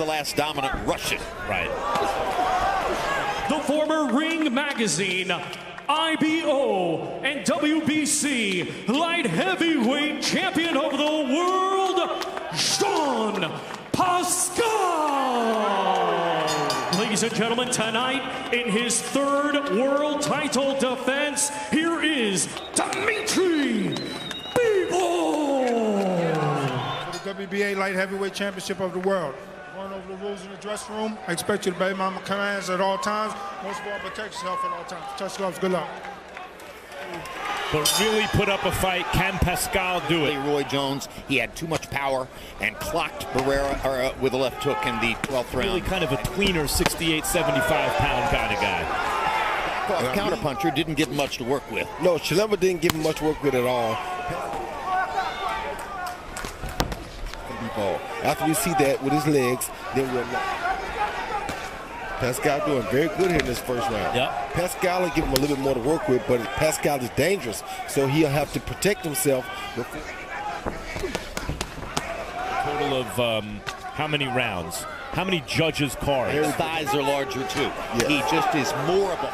the last dominant Russian. Right. The former Ring Magazine, IBO, and WBC light heavyweight champion of the world, Jean Pascal. Ladies and gentlemen, tonight in his third world title defense, here is Dmitry Bivol. For the WBA light heavyweight championship of the world. Going over the rules in the dressing room. I expect you to obey my commands at all times. Most of all, protect yourself at all times. Touch gloves. Good luck. But really put up a fight. Can Pascal do it? Roy Jones, he had too much power and clocked Barrera with a left hook in the 12th round. Really kind of a tweener, 68, 75-pound kind of guy. Counterpuncher, didn't give him much to work with. No, Chalema didn't give him much work with at all. After we see that with his legs, then we'll know. Pascal doing very good here in this first round. Yep. Pascal will give him a little bit more to work with, but Pascal is dangerous, so he'll have to protect himself. Total of how many rounds? How many judges' cards? His thighs are larger too. Yeah. He just is more of a...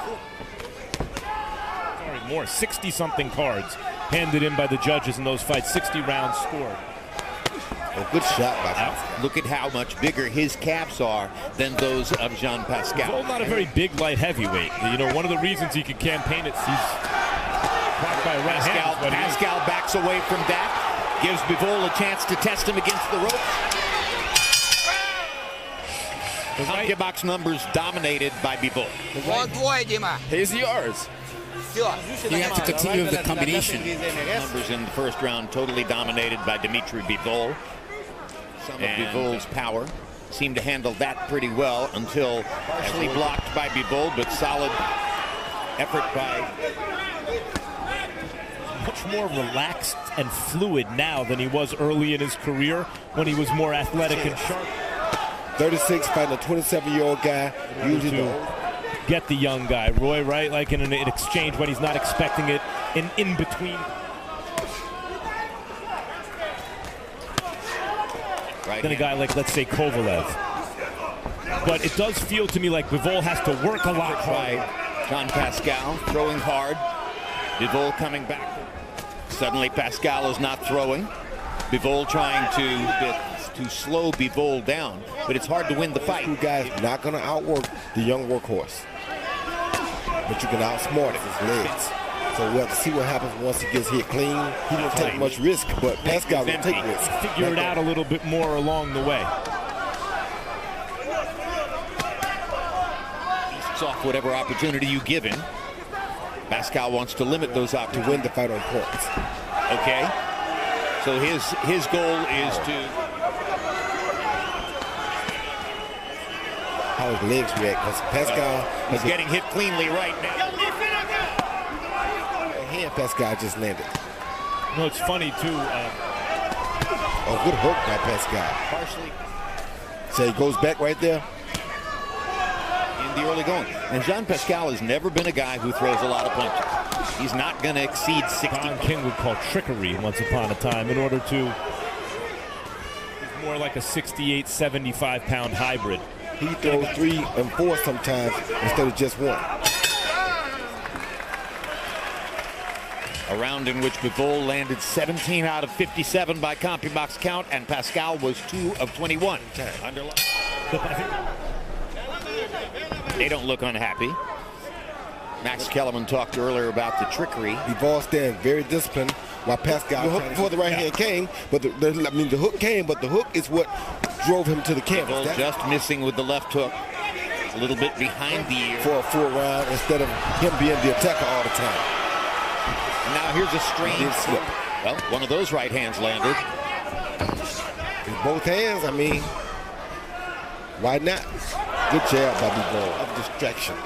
Sorry, more. 60-something cards handed in by the judges in those fights. 60 rounds scored. A good shot by Pascal. Look at how much bigger his calves are than those of Jean Pascal. Bivol not a very big light heavyweight. You know, one of the reasons he can campaign it, he's caught by a right hand. Pascal backs away from that, gives Bivol a chance to test him against the ropes. The box numbers dominated by Bivol. Here's yours. You have to continue with the combination. Numbers in the first round totally dominated by Dmitry Bivol. Some of Bivol's power seemed to handle that pretty well until partially blocked by Bivol, but solid effort by... Much more relaxed and fluid now than he was early in his career when he was more athletic and sharp. 36 fighting a 27-year-old guy. Usually get the young guy, Roy, right? Like in an exchange when he's not expecting it, in between. Right than a guy like, let's say, Kovalev. But it does feel to me like Bivol has to work a lot harder. Jean Pascal throwing hard. Bivol coming back. Suddenly Pascal is not throwing. Bivol trying to slow Bivol down, but it's hard to win the fight. Two guys not going to outwork the young workhorse, but you can outsmart it with his legs. So we'll have to see what happens once he gets hit clean. He won't take much risk, but Pascal will take risk. Figure it out a little bit more along the way. It's off whatever opportunity you give him. Pascal wants to limit those opportunities. To win the fight on points. Okay. So his goal is to... How his legs react, because Pascal... He's getting hit cleanly right now. Hand Pascal just landed. No, it's funny, too. A good hook by Pascal. Partially. So he goes back right there. In the early going. And Jean Pascal has never been a guy who throws a lot of punches. He's not going to exceed 60. Don King would call trickery once upon a time in order to... He's more like a 68, 75-pound hybrid. He throws 3 and 4 sometimes instead of just 1. A round in which Bivol landed 17 out of 57 by CompuBox count, and Pascal was 2 of 21. They don't look unhappy. Max Kellerman talked earlier about the trickery. Bivol staying very disciplined while Pascal... The hook before the right hand came, but the hook came, but the hook is what drove him to the canvas. Just missing with the left hook. A little bit behind the ear. For a full round instead of him being the attacker all the time. And now here's a strange slip. Well, one of those right hands landed. With both hands, I mean, why not? Good job by Bivol of distraction.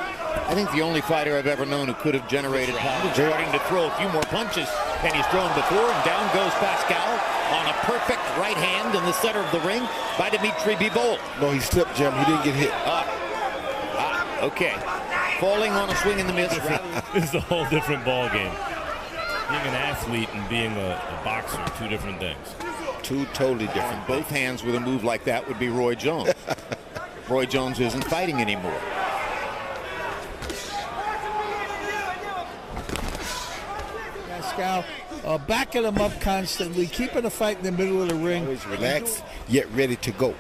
I think the only fighter I've ever known who could have generated poundage, starting to throw a few more punches than he's thrown before, and down goes Pascal on a perfect right hand in the center of the ring by Dmitry Bivol. No, he slipped, Jim. He didn't get hit. Okay. Falling on a swing and the miss. This is a whole different ball game. Being an athlete and being a boxer, two different things. Two totally different. Both hands with a move like that would be Roy Jones. Roy Jones isn't fighting anymore. Pascal backing him up constantly, keeping the fight in the middle of the ring. Always relaxed, yet ready to go,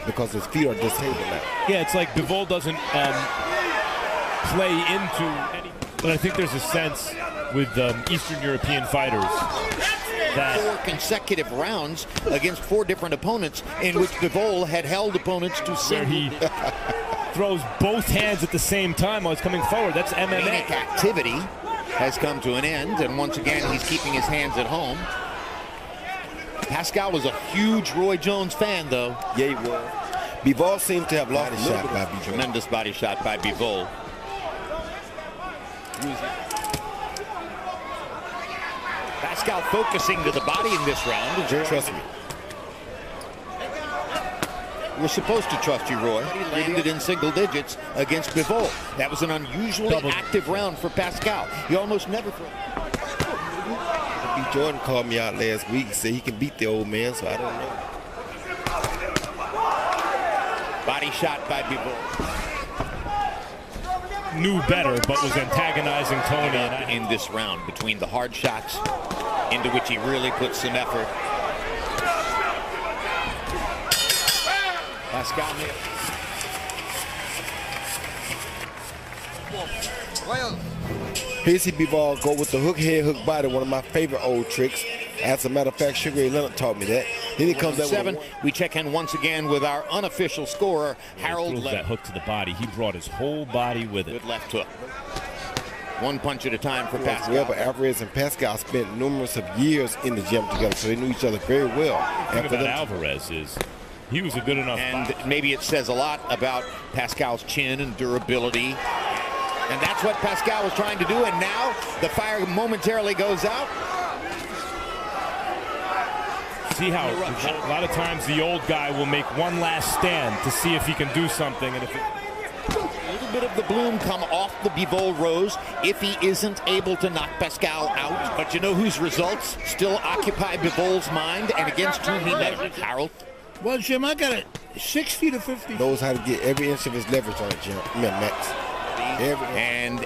because his feet are disabled now. Yeah, it's like Bivol doesn't play into any. But I think there's a sense with Eastern European fighters that 4 consecutive rounds against 4 different opponents in which Bivol had held opponents to where he throws both hands at the same time while he's coming forward. That's MMA. Manic activity has come to an end, and once again he's keeping his hands at home. Pascal was a huge Roy Jones fan, though. Yeah, he was. Bivol seemed to have lost a shot by Bivol. Tremendous body shot by Bivol. Pascal focusing to the body in this round. Trust me. We're supposed to trust you, Roy. He landed in single digits against Bivol. That was an unusually active round for Pascal. He almost never threw. B. Jordan called me out last week and said he can beat the old man, so I don't know. Body shot by Bivol. knew better, but was antagonizing Tony. In this round, between the hard shots, into which he really put some effort. Pascal. Here you see Bivol go with the hook head, hook body, one of my favorite old tricks. As a matter of fact, Sugar Ray Leonard taught me that. Then he comes out with we check in once again with our unofficial scorer, Harold. That hook to the body. He brought his whole body with it. Good left hook. One punch at a time for Pascal. Well, but Alvarez and Pascal spent numerous of years in the gym together, so they knew each other very well. The thing about Alvarez is he was a good enough and maybe it says a lot about Pascal's chin and durability. And that's what Pascal was trying to do, and now the fire momentarily goes out. See how a lot of times the old guy will make one last stand to see if he can do something, and if it... A little bit of the bloom come off the Bivol rose if he isn't able to knock Pascal out. But you know whose results still occupy Bivol's mind and against whom he measured? Harold. Well, Jim, I got it 60 to 50. Knows how to get every inch of his leverage on it, Jim. Max. And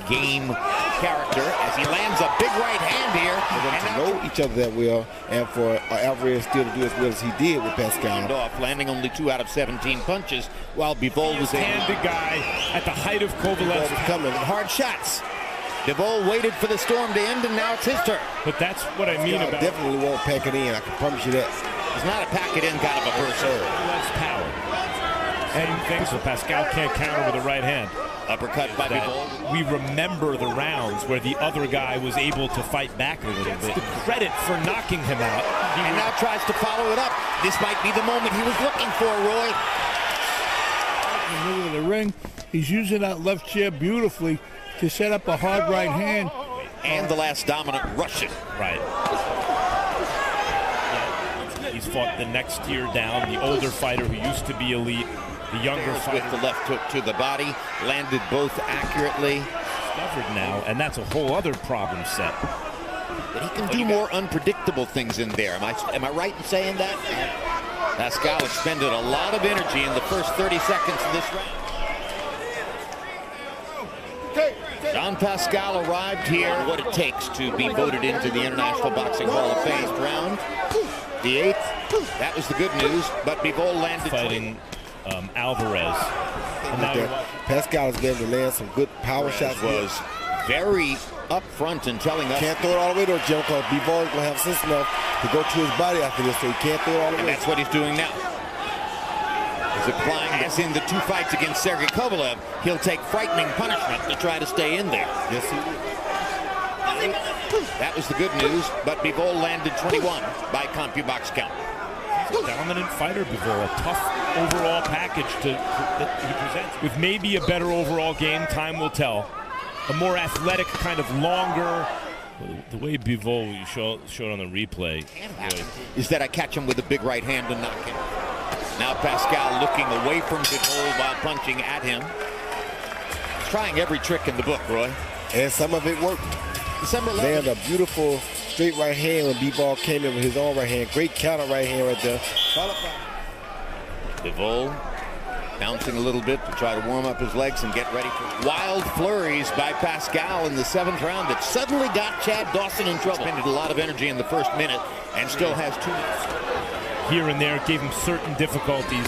game character as he lands a big right hand here. For them to know each other that well, and for Alvarez still to do as well as he did with Pascal. Off, landing only 2 out of 17 punches, while Bivol was handed guy at the height of Kovalev's coming. Hard shots. Bivol waited for the storm to end, and now it's his turn. But that's what I mean about. Definitely won't pack it in. I can promise you that. He's not a pack it in kind of a person. Less power. Same thing, so Pascal can't counter with the right hand. Uppercut by Bivol. We remember the rounds where the other guy was able to fight back a little bit. The credit for knocking him out. And now tries to follow it up. This might be the moment he was looking for, Roy. In the middle of the ring, he's using that left chair beautifully to set up a hard right hand. And the last dominant Russian. Right. He's fought the next tier down, the older fighter who used to be elite. The younger fighter with the left hook to the body, landed both accurately. Discovered now, and that's a whole other problem set. But he can do more unpredictable things in there. Am I right in saying that? Pascal expended a lot of energy in the first 30 seconds of this round. John Pascal arrived here. What it takes to be voted into the International Boxing Hall of Fame round. The 8th. That was the good news, but Bivol landed fighting Alvarez. And now Pascal is able to land some good power shots. Was very upfront in telling us. Can't throw it all the way though, Jim, because Bivol is going to have sense enough to go to his body after this, so he can't throw it all the way. And that's what he's doing now. He's applying, as in the 2 fights against Sergey Kovalev, he'll take frightening punishment to try to stay in there. Yes, he will. That was the good news, but Bivol landed 21 by CompuBox count. He's a dominant fighter, Bivol. A tough overall package that he presents. With maybe a better overall game, time will tell. A more athletic, kind of longer. The way Bivol showed on the replay is that I catch him with a big right hand and knock him. Now Pascal looking away from Bivol while punching at him. He's trying every trick in the book, Roy. And some of it worked. December 11th. Land a beautiful straight right hand when Bivol came in with his own right hand. Great counter right hand right there. Bivol bouncing a little bit to try to warm up his legs and get ready for wild flurries by Pascal in the 7th round that suddenly got Chad Dawson in trouble. Spended a lot of energy in the first minute and still has 2 minutes. Here and there gave him certain difficulties,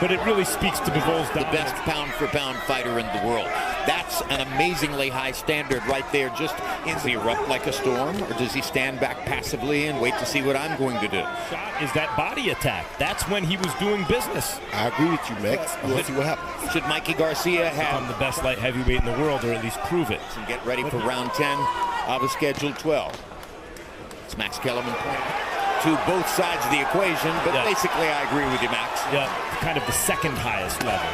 but it really speaks to Bivol's the best pound-for-pound fighter in the world. That's an amazingly high standard right there. Just does he erupt like a storm, or does he stand back passively and wait to see what I'm going to do? Shot is that body attack. That's when he was doing business. I agree with you, Max. We'll see what happens. Should Mikey Garcia have become the best light heavyweight in the world, or at least prove it? And get ready for round 10 of a scheduled 12. It's Max Kellerman pointing to both sides of the equation, but basically I agree with you, Max. Yeah, kind of the second highest level,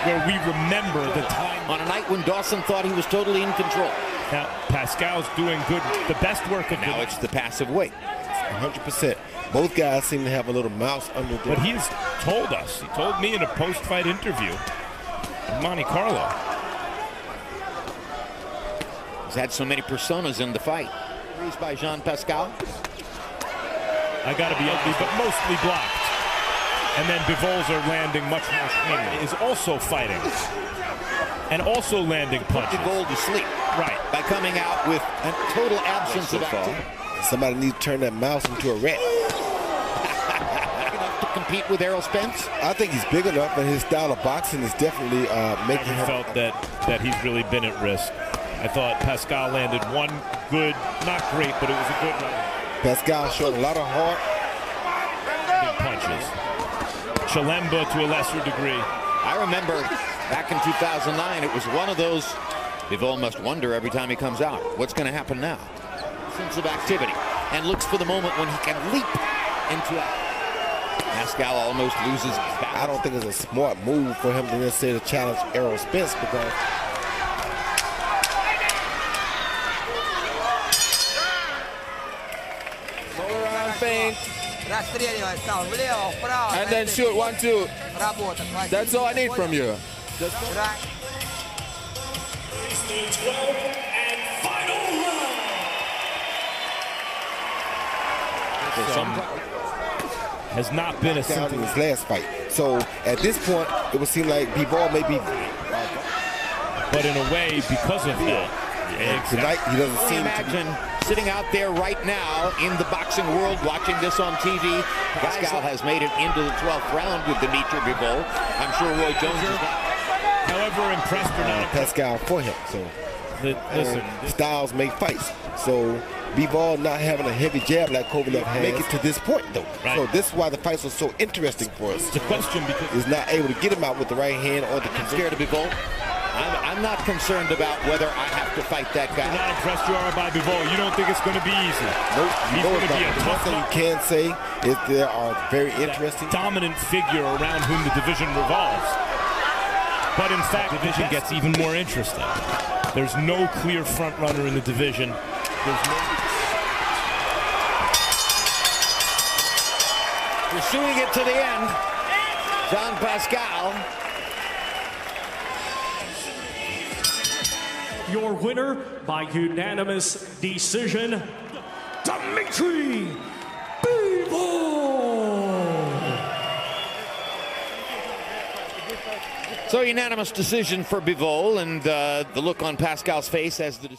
where we remember the time. On a night when Dawson thought he was totally in control. Now, Pascal's doing good, the best work of now it's the passive weight. 100%. Both guys seem to have a little mouse under there. But he's told us, he told me in a post-fight interview in Monte Carlo. He's had so many personas in the fight. Raised by Jean Pascal. I gotta be ugly, but mostly blocked. And then Bivol's are landing much more cleanly. Is also fighting. And also landing punches. Bivol to sleep. Right. By coming out with a total absence of activity. Somebody needs to turn that mouse into a rat. Big enough to compete with Errol Spence? I think he's big enough, and his style of boxing is definitely making him. Felt that he's really been at risk. I thought Pascal landed one good, not great, but it was a good round. Pascal showed a lot of heart. Big punches. Chalemba to a lesser degree. I remember back in 2009, it was one of those. Bivol must wonder every time he comes out, what's going to happen now? Sense of activity, and looks for the moment when he can leap into it. Pascal almost loses his balance. I don't think it's a smart move for him to necessarily challenge Errol Spence because. And then shoot 1-2. That's all I need from you. The 12th and final round. Has not been a down in his last fight. So at this point, it would seem like Bivol may be. But in a way, because of that, tonight he doesn't seem to imagine sitting out there right now in the boxing world watching this on TV. Pascal has made it into the 12th round with Dmitry Bivol. I'm sure Roy Jones is not. However impressed or not, Pascal for him. So listen, styles make fights. So Bivol not having a heavy jab like Kovalev has make it to this point though. Right. So this is why the fights are so interesting for us. It's a question because he's not able to get him out with the right hand or the. I'm not scared of Bivol. I'm not concerned about whether I have to fight that guy. You're not impressed you are by Bivol. You don't think it's going to be easy. Nope. He's going to be a tough one thing you can say is there are very interesting dominant figure around whom the division revolves. But in fact, the division gets even more interesting. There's no clear front runner in the division. There's no pursuing it to the end. Jean Pascal. Your winner by unanimous decision, Dmitry Bivol. So unanimous decision for Bivol, and the look on Pascal's face as the